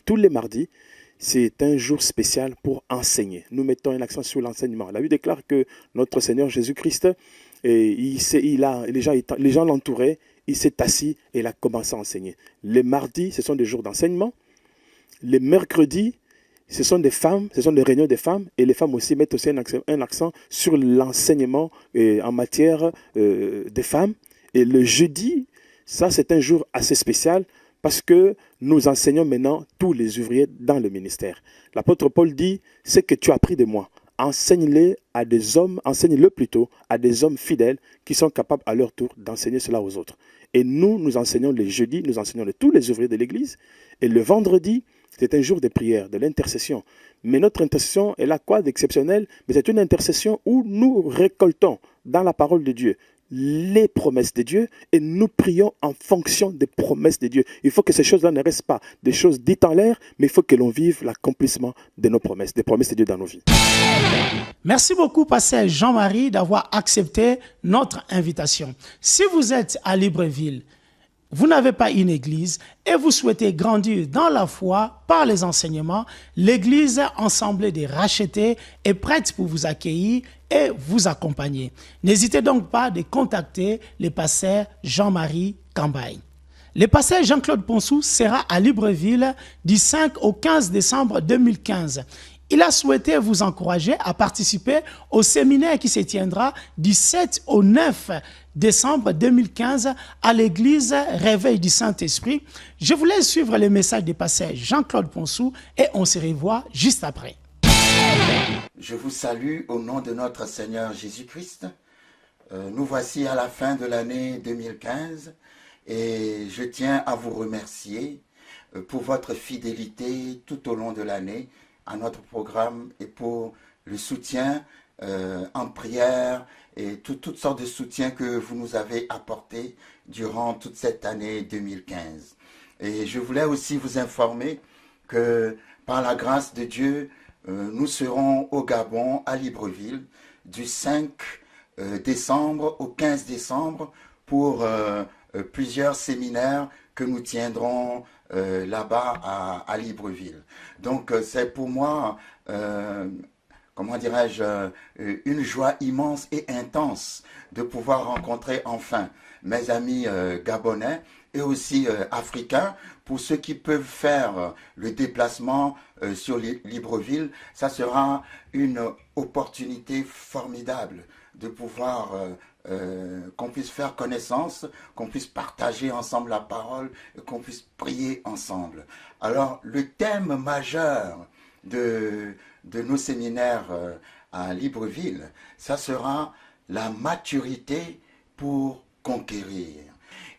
tous les mardis, c'est un jour spécial pour enseigner. Nous mettons un accent sur l'enseignement. La Bible déclare que notre Seigneur Jésus-Christ, les gens l'entouraient, il s'est assis et il a commencé à enseigner. Les mardis, ce sont des jours d'enseignement. Les mercredis, ce sont des femmes, ce sont des réunions des femmes. Et les femmes aussi mettent aussi un accent sur l'enseignement en matière des femmes. Et le jeudi, ça c'est un jour assez spécial parce que nous enseignons maintenant tous les ouvriers dans le ministère. L'apôtre Paul dit, ce que tu as appris de moi, enseigne-le à des hommes, enseigne-le plutôt à des hommes fidèles qui sont capables à leur tour d'enseigner cela aux autres. Et nous enseignons les jeudis, nous enseignons tous les ouvriers de l'église. Et le vendredi, c'est un jour de prière, de l'intercession. Mais notre intercession est là quoi d'exceptionnel? Mais c'est une intercession où nous récoltons dans la parole de Dieu les promesses de Dieu et nous prions en fonction des promesses de Dieu. Il faut que ces choses-là ne restent pas des choses dites en l'air, mais il faut que l'on vive l'accomplissement de nos promesses, des promesses de Dieu dans nos vies. Merci beaucoup, pasteur Jean-Marie, d'avoir accepté notre invitation. Si vous êtes à Libreville, vous n'avez pas une église et vous souhaitez grandir dans la foi par les enseignements, l'église Assemblée des Rachetés est prête pour vous accueillir et vous accompagner. N'hésitez donc pas de contacter le pasteur Jean-Marie Cambaye. Le pasteur Jean-Claude Ponsou sera à Libreville du 5 au 15 décembre 2015. Il a souhaité vous encourager à participer au séminaire qui se tiendra du 7 au 9 décembre 2015 à l'église Réveil du Saint-Esprit. Je vous laisse suivre le message du pasteur Jean-Claude Ponsou et on se revoit juste après. Je vous salue au nom de notre Seigneur Jésus-Christ. Nous voici à la fin de l'année 2015 et je tiens à vous remercier pour votre fidélité tout au long de l'année à notre programme et pour le soutien en prière et toutes sortes de soutiens que vous nous avez apportés durant toute cette année 2015. Et je voulais aussi vous informer que par la grâce de Dieu, nous serons au Gabon, à Libreville, du 5 décembre au 15 décembre pour plusieurs séminaires que nous tiendrons là-bas à Libreville. Donc c'est pour moi, comment dirais-je, une joie immense et intense de pouvoir rencontrer enfin mes amis gabonais et aussi africains. Pour ceux qui peuvent faire le déplacement sur Libreville, ça sera une opportunité formidable de pouvoir qu'on puisse faire connaissance, qu'on puisse partager ensemble la parole, et qu'on puisse prier ensemble. Alors, le thème majeur de nos séminaires à Libreville, ça sera la maturité pour conquérir.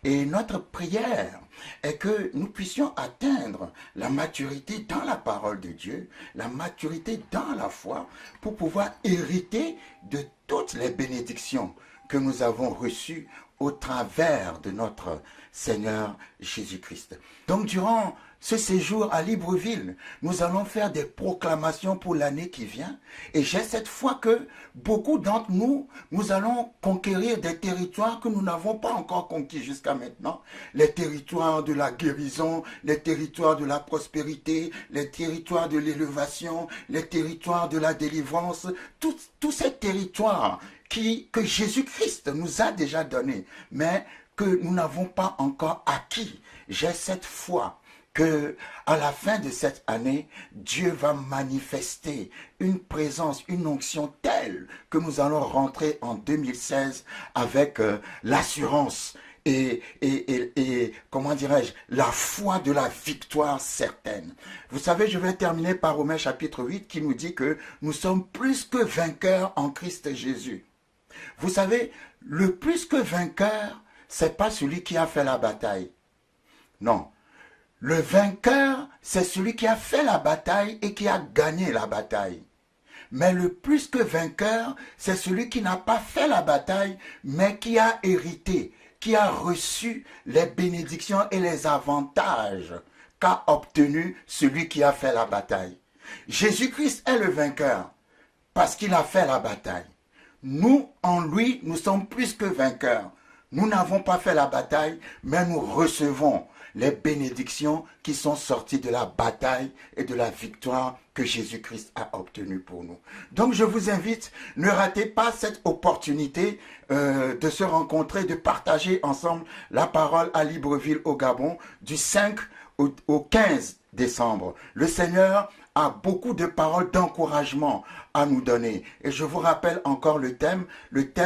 Et notre prière est que nous puissions atteindre la maturité dans la parole de Dieu, la maturité dans la foi, pour pouvoir hériter de toutes les bénédictions que nous avons reçues au travers de notre Seigneur Jésus-Christ. Donc durant ce séjour à Libreville, nous allons faire des proclamations pour l'année qui vient. Et j'ai cette foi que beaucoup d'entre nous, nous allons conquérir des territoires que nous n'avons pas encore conquis jusqu'à maintenant. Les territoires de la guérison, les territoires de la prospérité, les territoires de l'élévation, les territoires de la délivrance, tous ces territoires que Jésus-Christ nous a déjà donnés, mais que nous n'avons pas encore acquis. J'ai cette foi que à la fin de cette année, Dieu va manifester une présence, une onction telle que nous allons rentrer en 2016 avec l'assurance et comment dirais-je, la foi de la victoire certaine. Vous savez, je vais terminer par Romains chapitre 8 qui nous dit que nous sommes plus que vainqueurs en Christ Jésus. Vous savez, le plus que vainqueur, c'est pas celui qui a fait la bataille. Non. Le vainqueur, c'est celui qui a fait la bataille et qui a gagné la bataille. Mais le plus que vainqueur, c'est celui qui n'a pas fait la bataille, mais qui a hérité, qui a reçu les bénédictions et les avantages qu'a obtenu celui qui a fait la bataille. Jésus-Christ est le vainqueur parce qu'il a fait la bataille. Nous, en lui, nous sommes plus que vainqueurs. Nous n'avons pas fait la bataille, mais nous recevons les bénédictions qui sont sorties de la bataille et de la victoire que Jésus-Christ a obtenue pour nous. Donc je vous invite, ne ratez pas cette opportunité de se rencontrer, de partager ensemble la parole à Libreville au Gabon du 5 au 15 décembre. Le Seigneur a beaucoup de paroles d'encouragement à nous donner. Et je vous rappelle encore le thème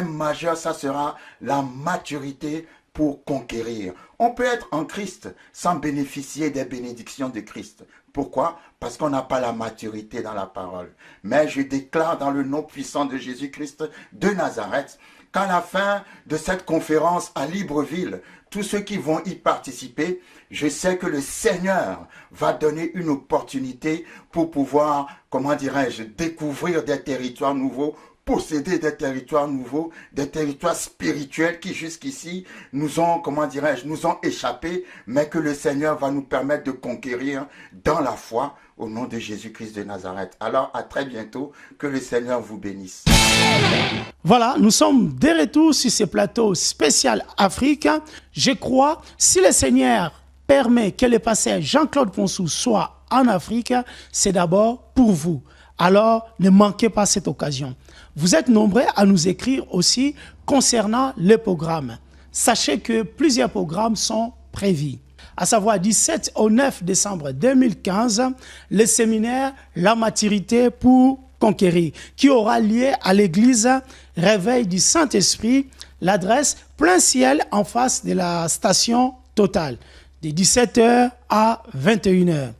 majeur, ça sera la maturité pour conquérir. On peut être en Christ sans bénéficier des bénédictions de Christ. Pourquoi? Parce qu'on n'a pas la maturité dans la parole. Mais je déclare dans le nom puissant de Jésus-Christ de Nazareth qu'à la fin de cette conférence à Libreville, tous ceux qui vont y participer, je sais que le Seigneur va donner une opportunité pour pouvoir, comment dirais-je, découvrir des territoires nouveaux, posséder des territoires nouveaux, des territoires spirituels qui jusqu'ici nous ont, comment dirais-je, nous ont échappé, mais que le Seigneur va nous permettre de conquérir dans la foi au nom de Jésus-Christ de Nazareth. Alors à très bientôt, que le Seigneur vous bénisse. Voilà, nous sommes de retour sur ce plateau spécial Afrique. Je crois, si le Seigneur permet que le pasteur Jean-Claude Ponsou soit en Afrique, c'est d'abord pour vous. Alors, ne manquez pas cette occasion. Vous êtes nombreux à nous écrire aussi concernant les programmes. Sachez que plusieurs programmes sont prévus. À savoir, 17 au 9 décembre 2015, le séminaire La maturité pour conquérir, qui aura lieu à l'église Réveil du Saint-Esprit, l'adresse plein ciel en face de la station Total, de 17h à 21h.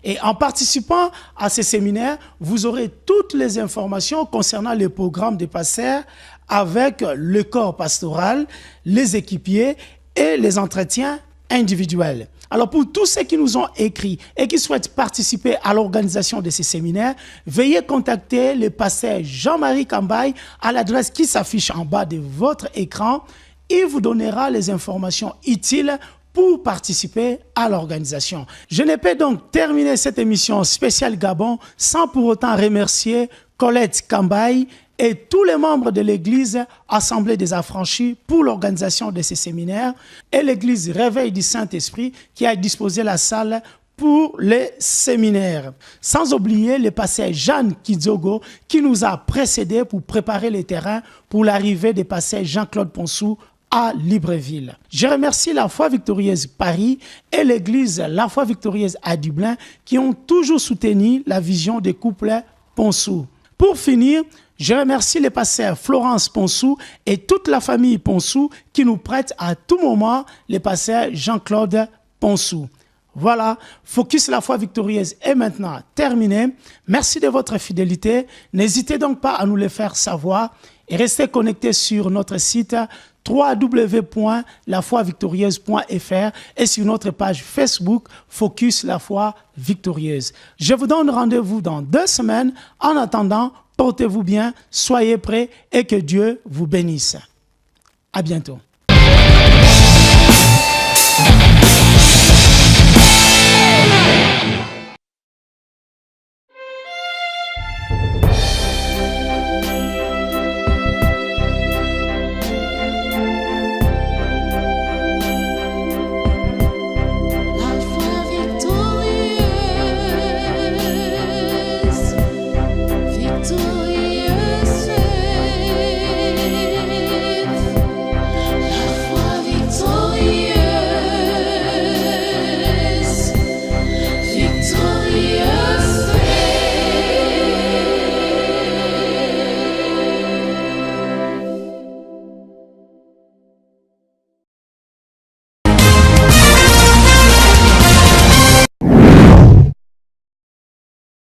Et en participant à ces séminaires, vous aurez toutes les informations concernant le programme des pasteurs avec le corps pastoral, les équipiers et les entretiens individuels. Alors pour tous ceux qui nous ont écrit et qui souhaitent participer à l'organisation de ces séminaires, veuillez contacter le pasteur Jean-Marie Cambaye à l'adresse qui s'affiche en bas de votre écran. Il vous donnera les informations utiles pour participer à l'organisation. Je ne peux donc terminer cette émission spéciale Gabon sans pour autant remercier Colette Cambaye et tous les membres de l'Église Assemblée des Affranchis pour l'organisation de ces séminaires et l'Église Réveil du Saint-Esprit qui a disposé la salle pour les séminaires. Sans oublier le pasteur Jeanne Kidzogo qui nous a précédés pour préparer les terrains pour l'arrivée des pasteurs Jean-Claude Ponsou à Libreville. Je remercie la Foi Victorieuse Paris et l'église La Foi Victorieuse à Dublin qui ont toujours soutenu la vision des couples Ponsou. Pour finir, je remercie les pasteurs Florence Ponsou et toute la famille Ponsou qui nous prêtent à tout moment les pasteurs Jean-Claude Ponsou. Voilà, Focus La Foi Victorieuse est maintenant terminé. Merci de votre fidélité. N'hésitez donc pas à nous le faire savoir et restez connectés sur notre site www.lafoivictorieuse.fr et sur notre page Facebook Focus La Foi Victorieuse. Je vous donne rendez-vous dans 2 semaines. En attendant, portez-vous bien, soyez prêts et que Dieu vous bénisse. À bientôt.